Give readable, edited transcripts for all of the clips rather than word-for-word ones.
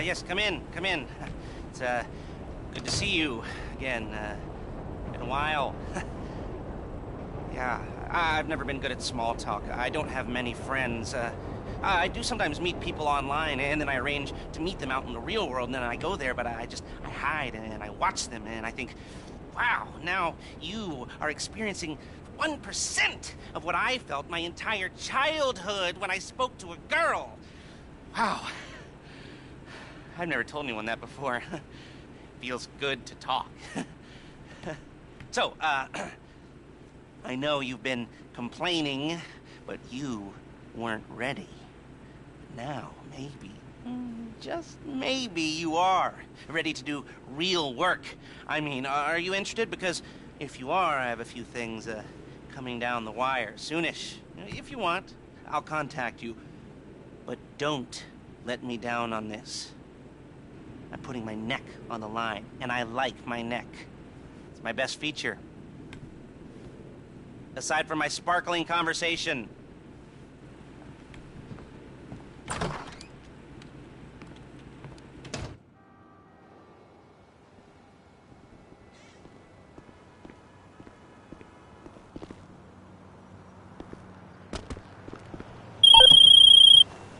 Yes, come in, come in. It's, good to see you again. Been a while. Yeah, I've never been good at small talk. I don't have many friends. I do sometimes meet people online, and then I arrange to meet them out in the real world, and then I go there, but I hide, and I watch them, and I think, wow, now you are experiencing 1% of what I felt my entire childhood when I spoke to a girl. Wow. I've never told anyone that before. Feels good to talk. So, I know you've been complaining, but you weren't ready. Now, maybe, just maybe you are ready to do real work. I mean, are you interested? Because if you are, I have a few things coming down the wire soonish. If you want, I'll contact you. But don't let me down on this. I'm putting my neck on the line, and I like my neck. It's my best feature. Aside from my sparkling conversation.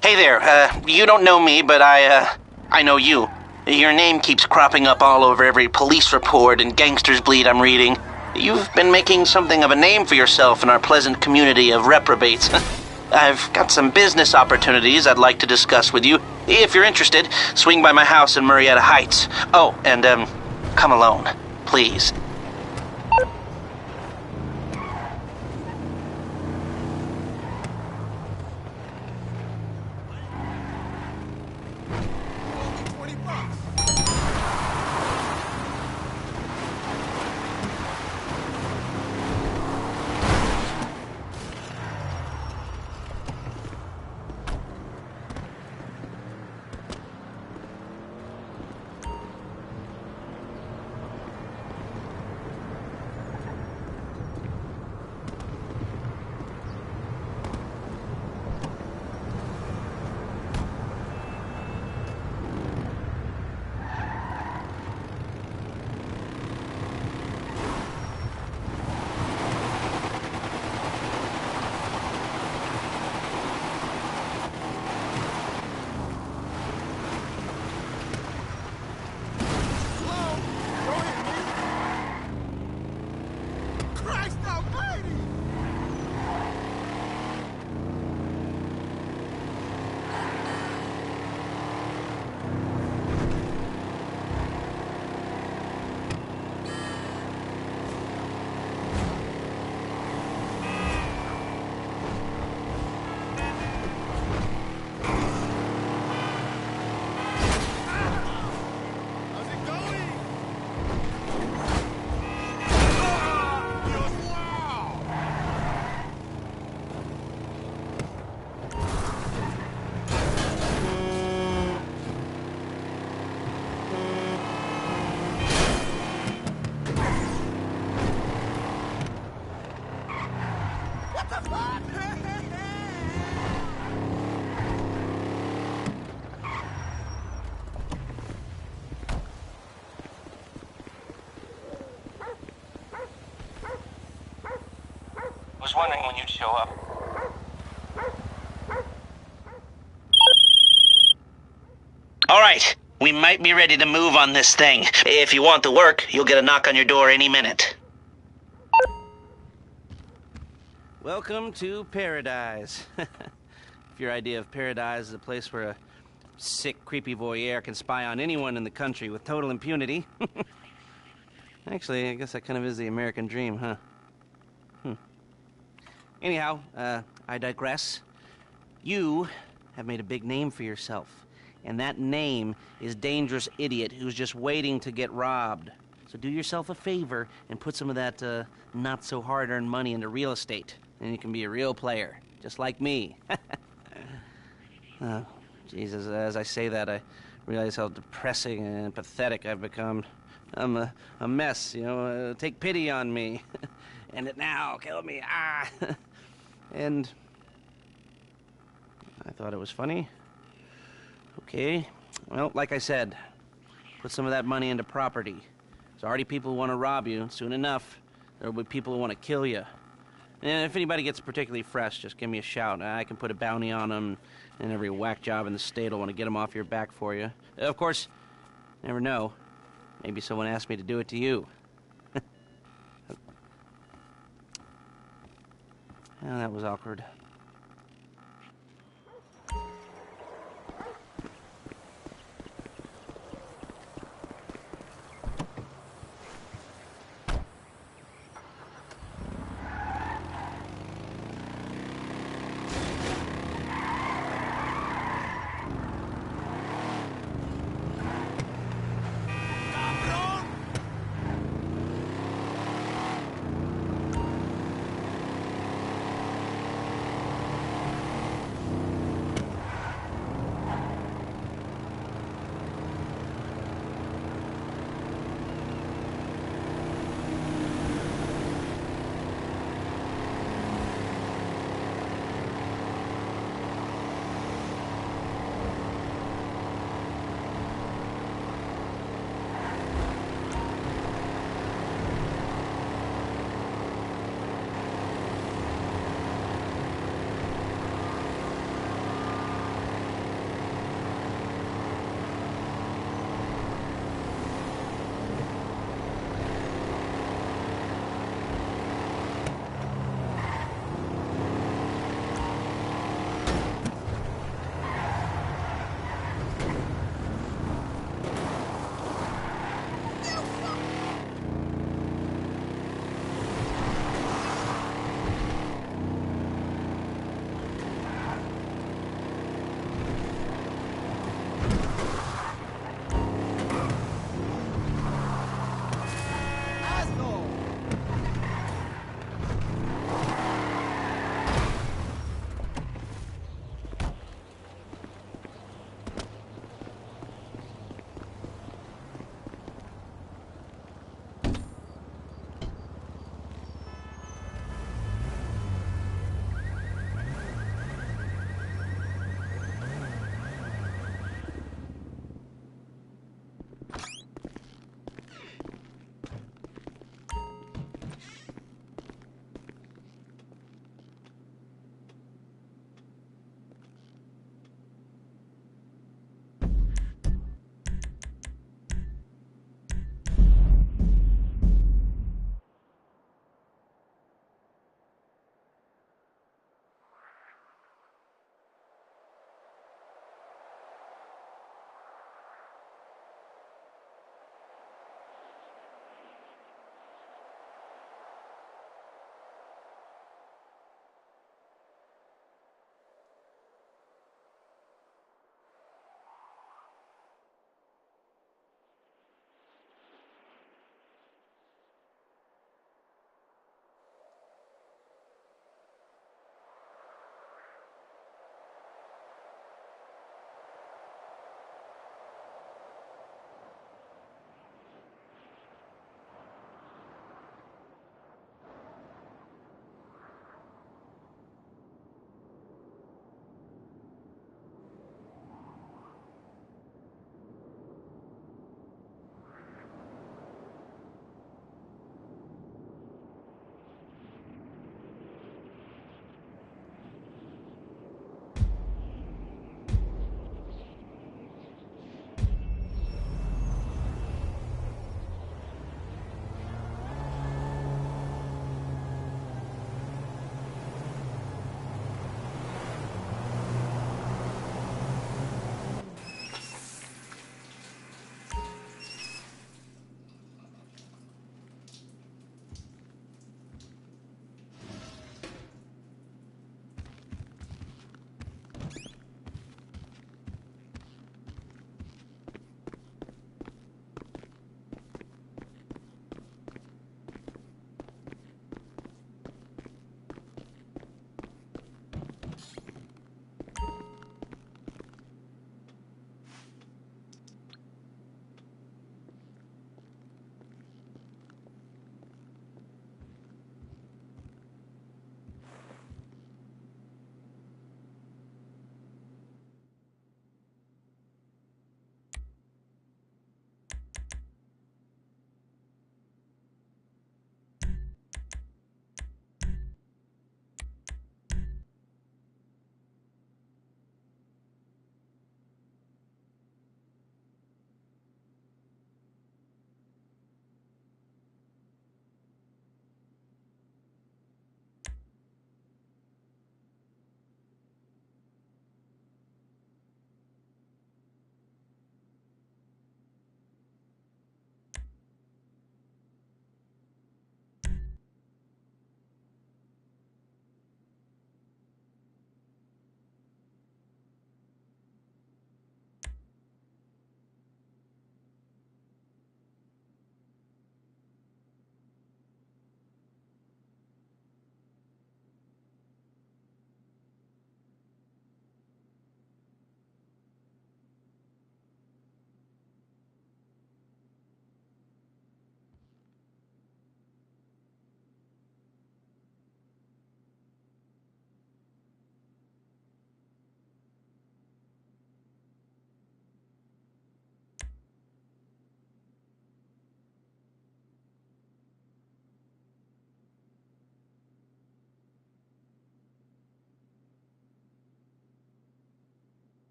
Hey there, you don't know me, but I know you. Your name keeps cropping up all over every police report and gangsters bleed I'm reading. You've been making something of a name for yourself in our pleasant community of reprobates. I've got some business opportunities I'd like to discuss with you. If you're interested, swing by my house in Marietta Heights. Oh, and, come alone, please. Was wondering when you'd show up. All right, we might be ready to move on this thing. If you want the work, you'll get a knock on your door any minute. Welcome to paradise. If your idea of paradise is a place where a sick, creepy voyeur can spy on anyone in the country with total impunity. Actually, I guess that kind of is the American dream, huh? Anyhow, I digress. You have made a big name for yourself, and that name is Dangerous Idiot who's just waiting to get robbed. So do yourself a favor and put some of that not-so-hard-earned money into real estate, and you can be a real player, just like me. Oh, Jesus, as I say that, I realize how depressing and pathetic I've become. I'm a mess, you know, take pity on me. End it now, kill me, ah! And I thought it was funny. Okay, Well, like I said, put some of that money into property. There's already people who want to rob you, and soon enough, there will be people who want to kill you. And if anybody gets particularly fresh, just give me a shout. I can put a bounty on them, and every whack job in the state will want to get them off your back for you. Of course, never know. Maybe someone asked me to do it to you. Well, that was awkward.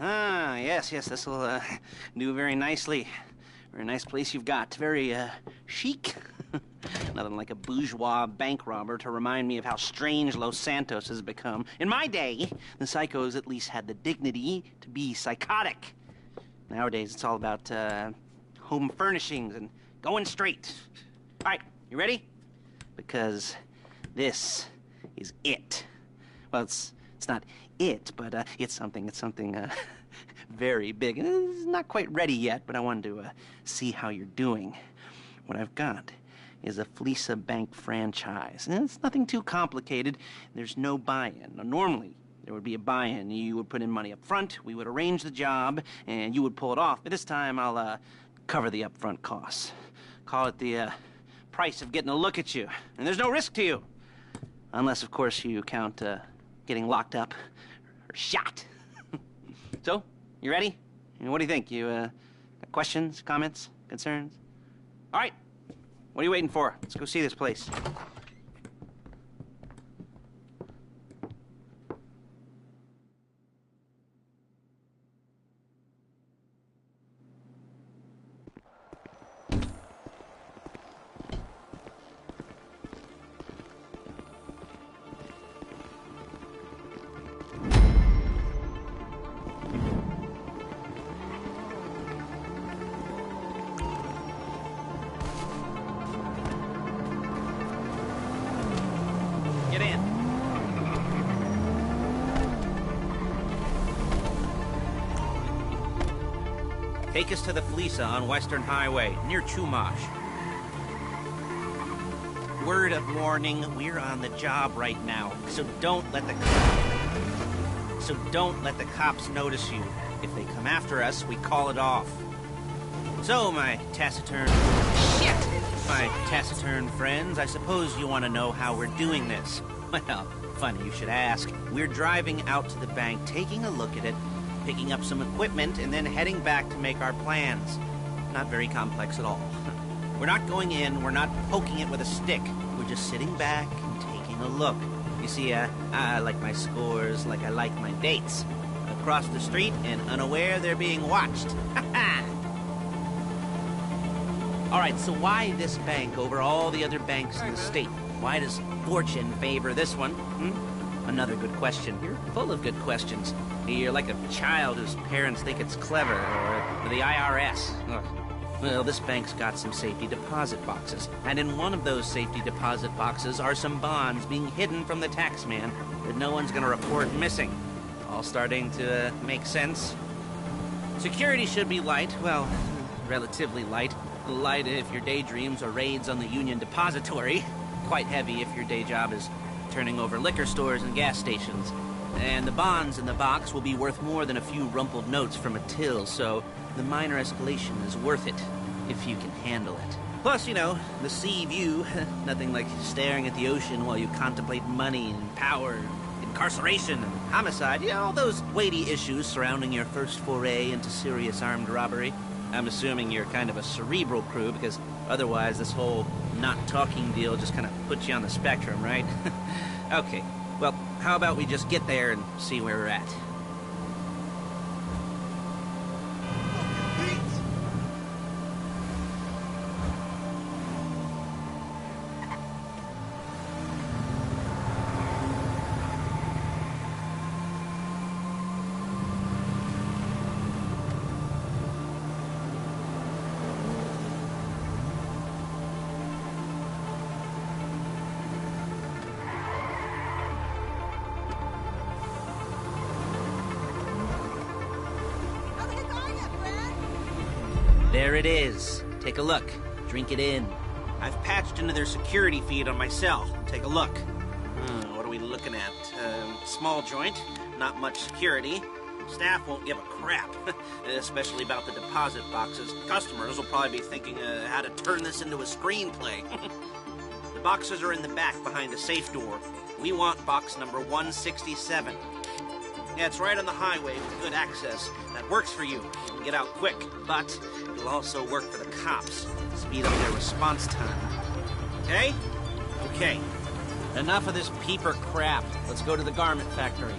Ah, yes, this will do very nicely. Very nice place you've got. Very chic. Nothing like a bourgeois bank robber to remind me of how strange Los Santos has become. In my day, the psychos at least had the dignity to be psychotic. Nowadays, it's all about home furnishings and going straight. All right, you ready? Because this is it. Well, it's not it, but it's something very big. And it's not quite ready yet, but I wanted to see how you're doing. What I've got is a Fleeca Bank franchise. And it's nothing too complicated. There's no buy-in. Now, normally, there would be a buy-in. You would put in money up front, we would arrange the job, and you would pull it off. But this time, I'll cover the upfront costs. Call it the price of getting a look at you. And there's no risk to you. Unless, of course, you count getting locked up or shot. So, you ready? What do you think? You got questions, comments, concerns? All right. What are you waiting for? Let's go see this place. Get in. Take us to the Fleeca on Western Highway, near Chumash. Word of warning, we're on the job right now, so don't let the cops notice you. If they come after us, we call it off. So, my taciturn friends, I suppose you want to know how we're doing this. Well, funny you should ask. We're driving out to the bank, taking a look at it, picking up some equipment, and then heading back to make our plans. Not very complex at all. We're not going in, we're not poking it with a stick. We're just sitting back and taking a look. You see, I like my scores like I like my dates. Across the street and unaware they're being watched. All right, so why this bank over all the other banks in the state? Why does fortune favor this one? Another good question. You're full of good questions. You're like a child whose parents think it's clever, or the IRS. Ugh. Well, this bank's got some safety deposit boxes, and in one of those safety deposit boxes are some bonds being hidden from the tax man that no one's gonna report missing. All starting to make sense. Security should be light, well, relatively light. Light if your daydreams are raids on the Union Depository. Quite heavy if your day job is turning over liquor stores and gas stations. And the bonds in the box will be worth more than a few rumpled notes from a till, so the minor escalation is worth it, if you can handle it. Plus, you know, the sea view, nothing like staring at the ocean while you contemplate money and power, incarceration and homicide, you know, all those weighty issues surrounding your first foray into serious armed robbery. I'm assuming you're kind of a cerebral crew, because otherwise this whole not talking deal just kind of puts you on the spectrum, right? Okay, well, how about we just get there and see where we're at? There it is. Take a look. Drink it in. I've patched into their security feed on my cell. Take a look. What are we looking at? Small joint, not much security. Staff won't give a crap, especially about the deposit boxes. Customers will probably be thinking how to turn this into a screenplay. The boxes are in the back behind a safe door. We want box number 167. Yeah, it's right on the highway with good access. That works for you. You can get out quick, but it'll also work for the cops. Speed up their response time. Okay? Okay. Enough of this peeper crap. Let's go to the garment factory.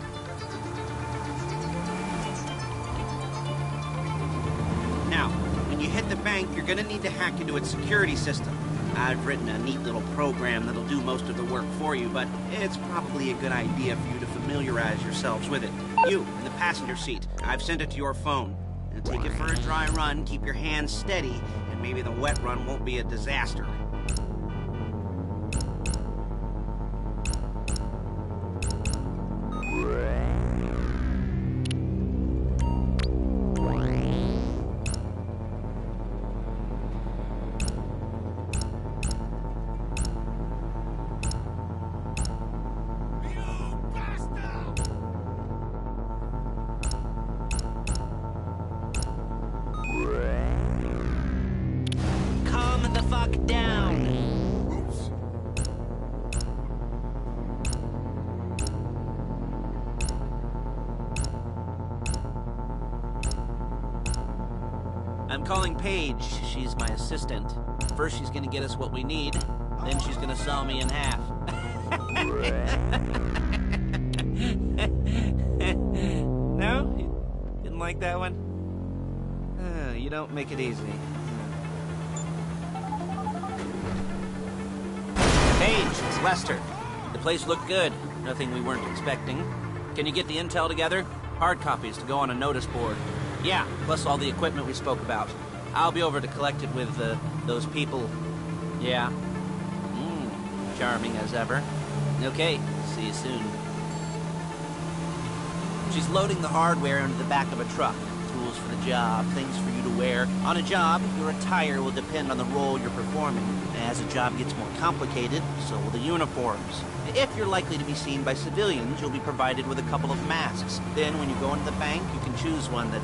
bank, you're gonna need to hack into its security system. I've written a neat little program that'll do most of the work for you, but it's probably a good idea for you to familiarize yourselves with it. You, in the passenger seat, I've sent it to your phone. Now take it for a dry run, keep your hands steady, and maybe the wet run won't be a disaster. I'm calling Paige. She's my assistant. First she's gonna get us what we need, then she's gonna saw me in half. No? You didn't like that one? You don't make it easy. Paige, it's Lester. The place looked good. Nothing we weren't expecting. Can you get the intel together? Hard copies to go on a notice board. Yeah, plus all the equipment we spoke about. I'll be over to collect it with, those people. Yeah. Charming as ever. Okay, see you soon. She's loading the hardware into the back of a truck. Tools for the job, things for you to wear. On a job, your attire will depend on the role you're performing. As the job gets more complicated, so will the uniforms. If you're likely to be seen by civilians, you'll be provided with a couple of masks. Then, when you go into the bank, you can choose one that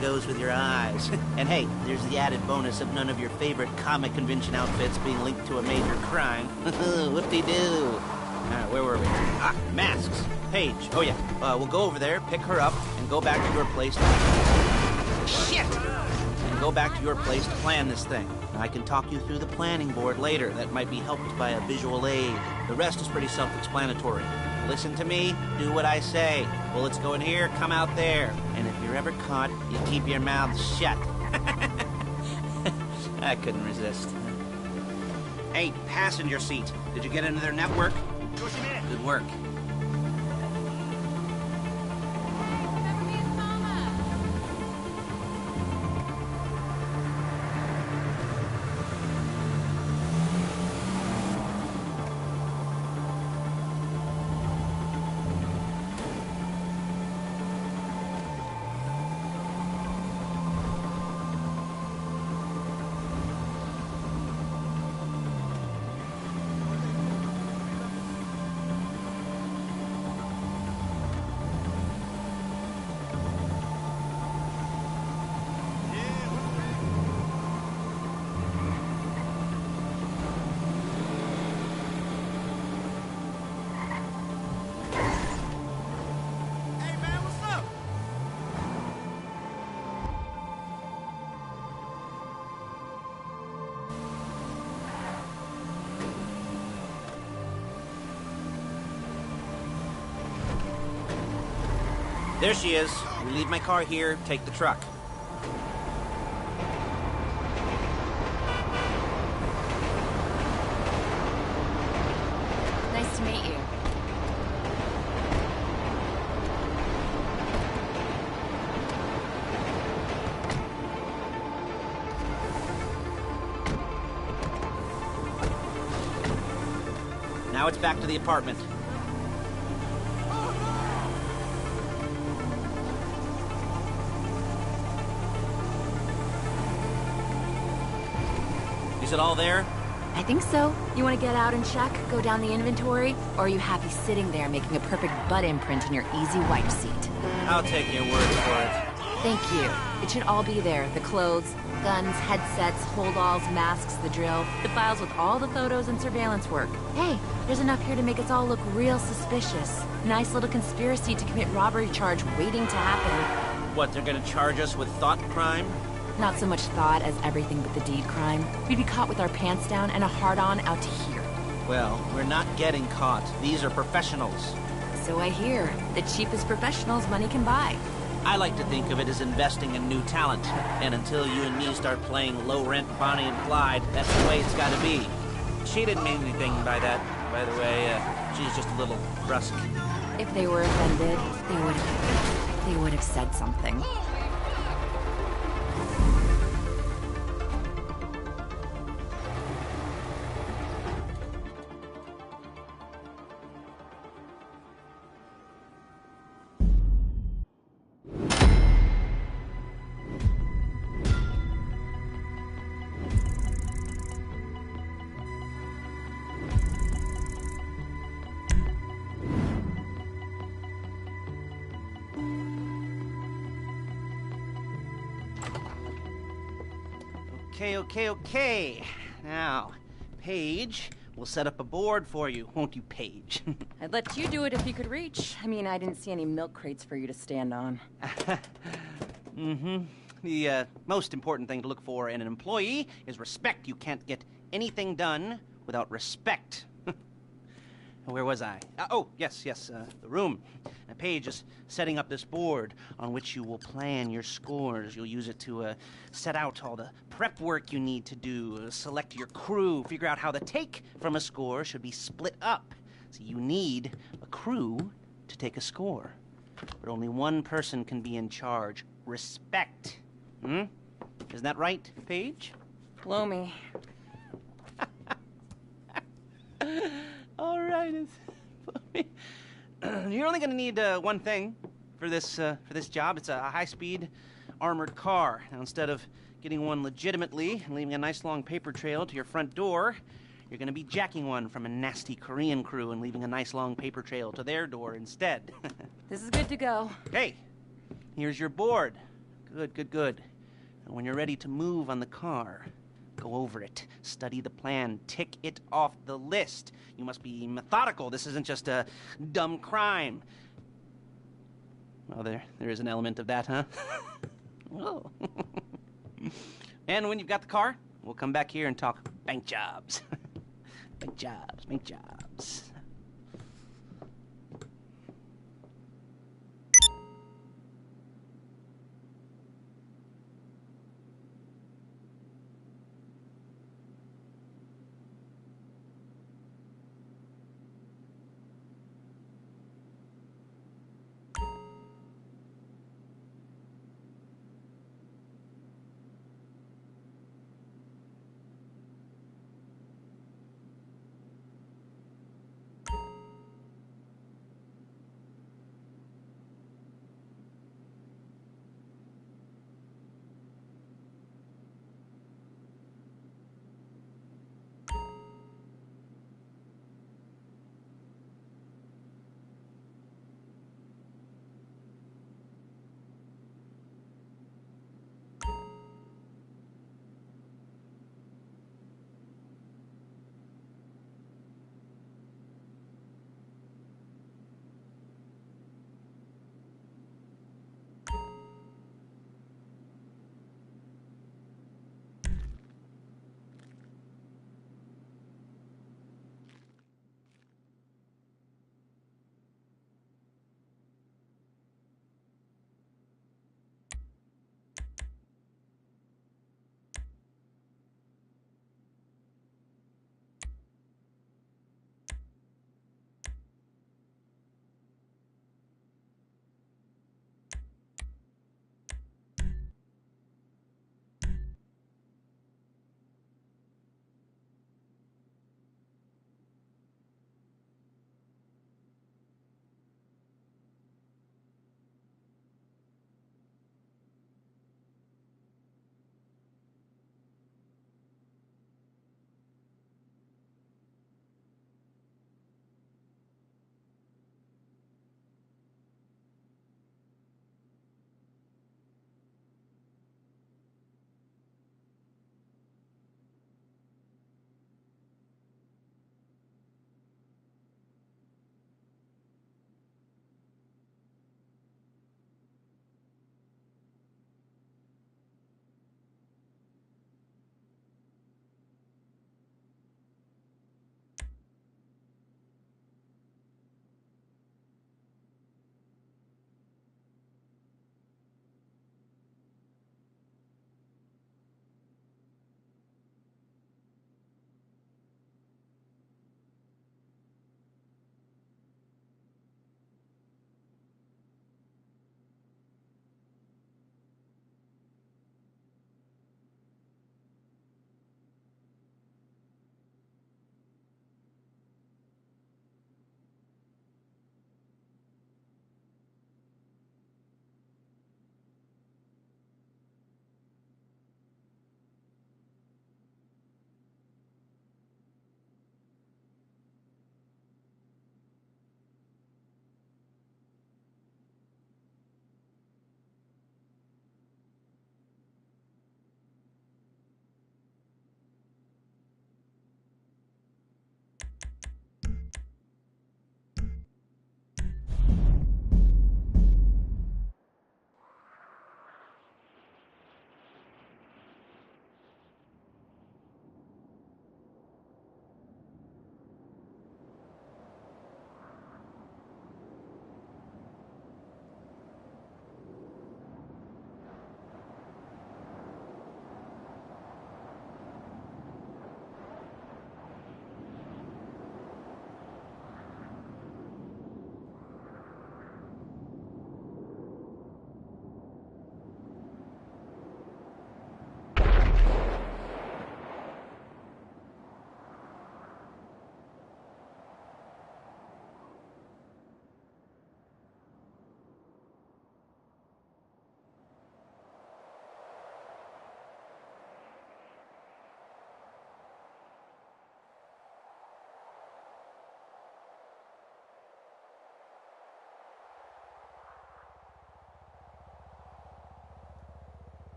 goes with your eyes. And hey, there's the added bonus of none of your favorite comic convention outfits being linked to a major crime. Whoop-de-doo. Where were we? Ah, masks. Paige. Oh yeah. We'll go over there, pick her up, and go back to your place to... Shit! And go back to your place to plan this thing. I can talk you through the planning board later. That might be helped by a visual aid. The rest is pretty self-explanatory. Listen to me, do what I say. Bullets go in here, come out there. And if you're ever caught, you keep your mouth shut. I couldn't resist. Hey, passenger seat. Did you get into their network? Good work. There she is. We leave my car here, take the truck. Nice to meet you. Now it's back to the apartment. Is it all there? I think so. You want to get out and check, go down the inventory, or are you happy sitting there making a perfect butt imprint in your easy wipe seat? I'll take your word for it. Thank you. It should all be there. The clothes, guns, headsets, hold-alls, masks, the drill, the files with all the photos and surveillance work. Hey, there's enough here to make us all look real suspicious. Nice little conspiracy to commit robbery charge waiting to happen. What, they're gonna charge us with thought crime? Not so much thought as everything but the deed crime. We'd be caught with our pants down and a hard-on out to here. Well, we're not getting caught. These are professionals. So I hear. The cheapest professionals money can buy. I like to think of it as investing in new talent. And until you and me start playing low-rent Bonnie and Clyde, that's the way it's gotta be. She didn't mean anything by that, by the way. She's just a little brusque. If they were offended, they would have said something. Okay. Now, Paige, we'll set up a board for you, won't you, Paige? I'd let you do it if you could reach. I mean, I didn't see any milk crates for you to stand on. The most important thing to look for in an employee is respect. You can't get anything done without respect. Where was I? Yes, the room. Paige is setting up this board on which you will plan your scores. You'll use it to set out all the prep work you need to do, select your crew, figure out how the take from a score should be split up. So you need a crew to take a score. But only one person can be in charge. Respect. Isn't that right, Paige? Blow me. All right. You're only going to need one thing for this job. It's a high-speed armored car. Now, instead of getting one legitimately and leaving a nice long paper trail to your front door, you're going to be jacking one from a nasty Korean crew and leaving a nice long paper trail to their door instead. This is good to go. Hey, here's your board. Good. And when you're ready to move on the car, go over it, study the plan, tick it off the list. You must be methodical. This isn't just a dumb crime. Well, there is an element of that, huh? Oh. And when you've got the car, we'll come back here and talk bank jobs. Bank jobs.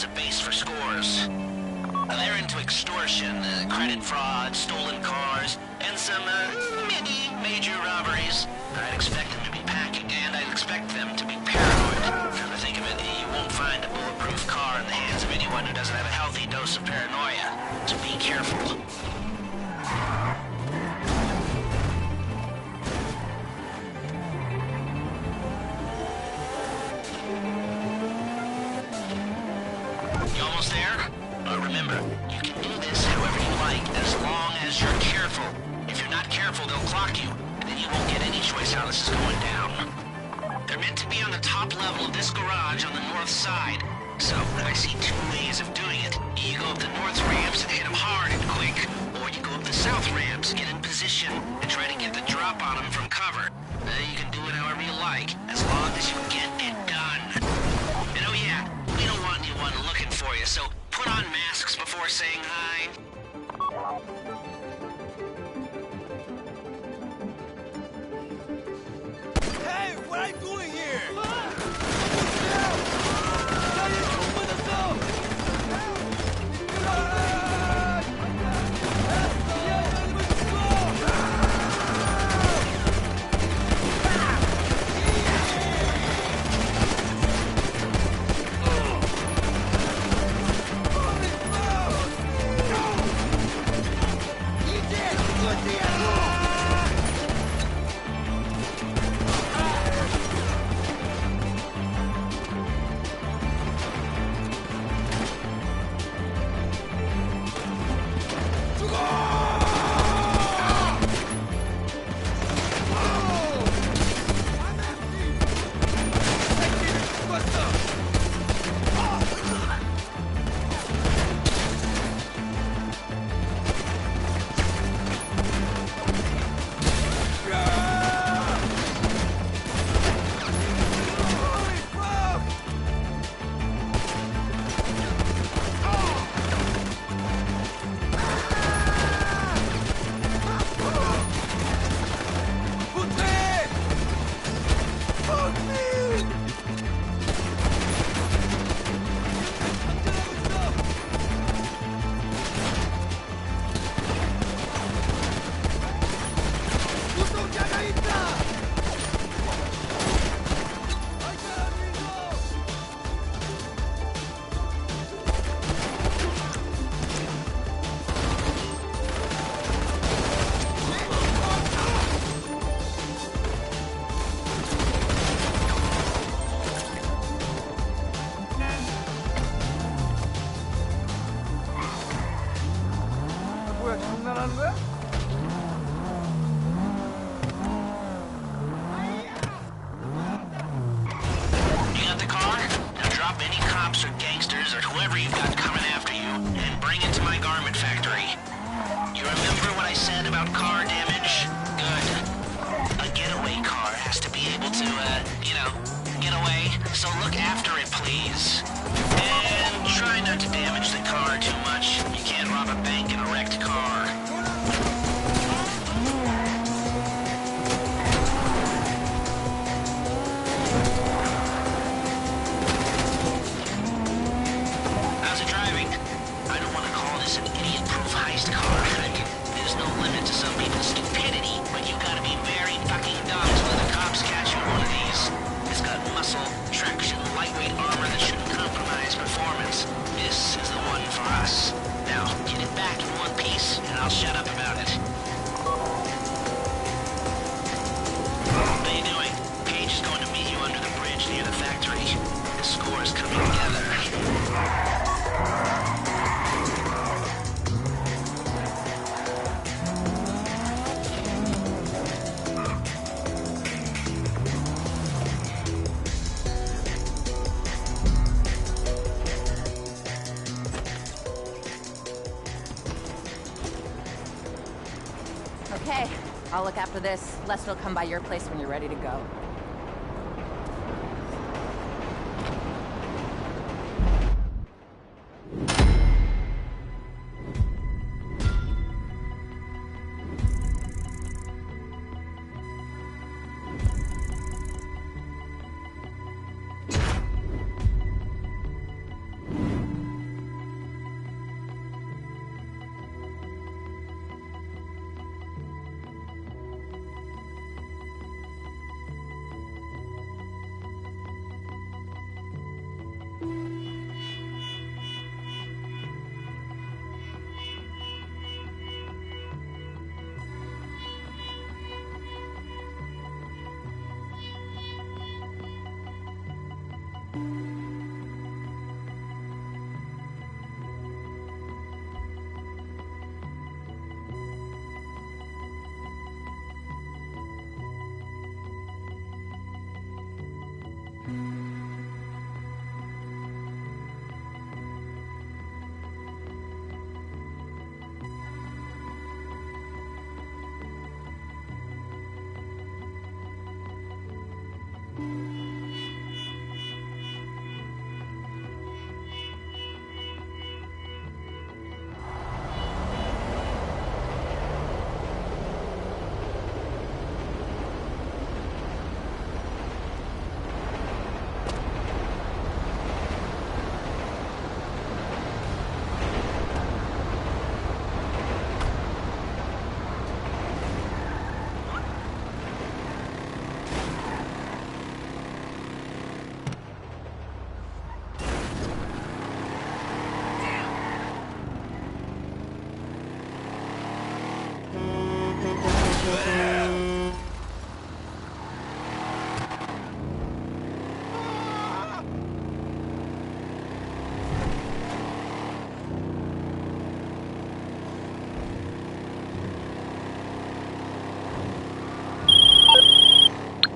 as a base for scores. They're into extortion, credit fraud, stolen cars, and some, major robberies. I'd expect them to be packing, and I'd expect them to be paranoid. Come to think of it, you won't find a bulletproof car in the hands of anyone who doesn't have a healthy dose of paranoia. So be careful. If you're not careful, they'll clock you, and then you won't get any choice how this is going down. They're meant to be on the top level of this garage on the north side. So, I see two ways of doing it. You go up the north ramps and hit them hard and quick, or you go up the south ramps, get in position, and try to get the drop on them from cover. You can do it however you like, as long as you get it done. And oh yeah, we don't want anyone looking for you, so put on masks before saying hi. Hey, what are you doing here? 장난하는 거야? You got the car? Now drop any cops or gangsters or whoever you've got coming after you and bring it to my garment factory. You remember what I said about car damage? Good. A getaway car has to be able to, get away. So look after it, please. And try not to damage the car too much. You can't rob a bank in a wrecked car. How's it driving? I don't want to call this an idiot-proof heist car. There's no limit to some people's stupidity, but you gotta be very fucking dumb to let the cops catch you in one of these. It's got muscle, traction, lightweight armor that shouldn't compromise performance. This is the one for us. Now, get it back in one piece, and I'll shut up about it. What are you doing? Paige is going to meet you under the bridge near the factory. The score is coming together. Okay, I'll look after this. Lester will come by your place when you're ready to go.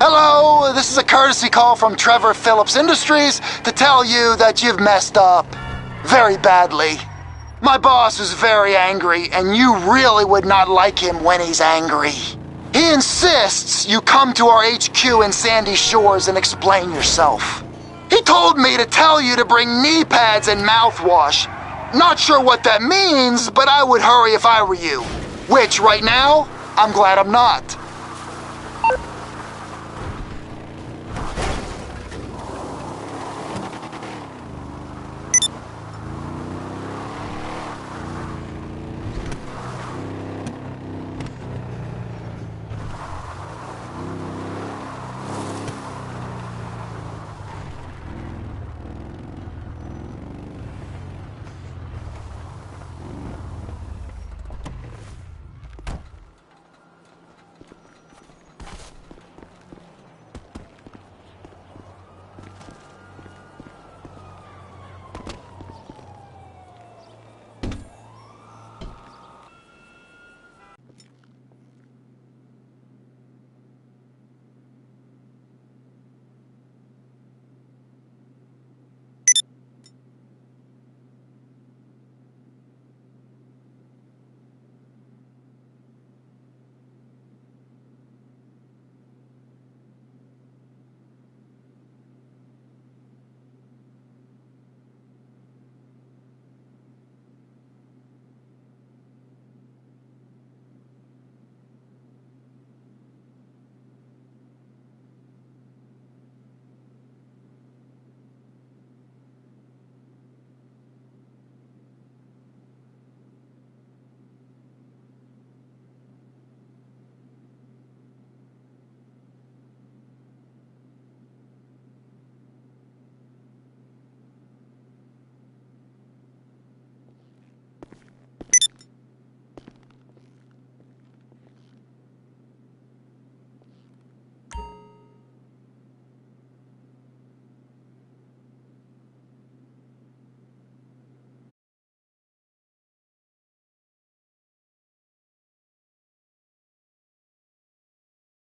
Hello, this is a courtesy call from Trevor Phillips Industries to tell you that you've messed up. Very badly. My boss is very angry, and you really would not like him when he's angry. He insists you come to our HQ in Sandy Shores and explain yourself. He told me to tell you to bring knee pads and mouthwash. Not sure what that means, but I would hurry if I were you. Which, right now, I'm glad I'm not.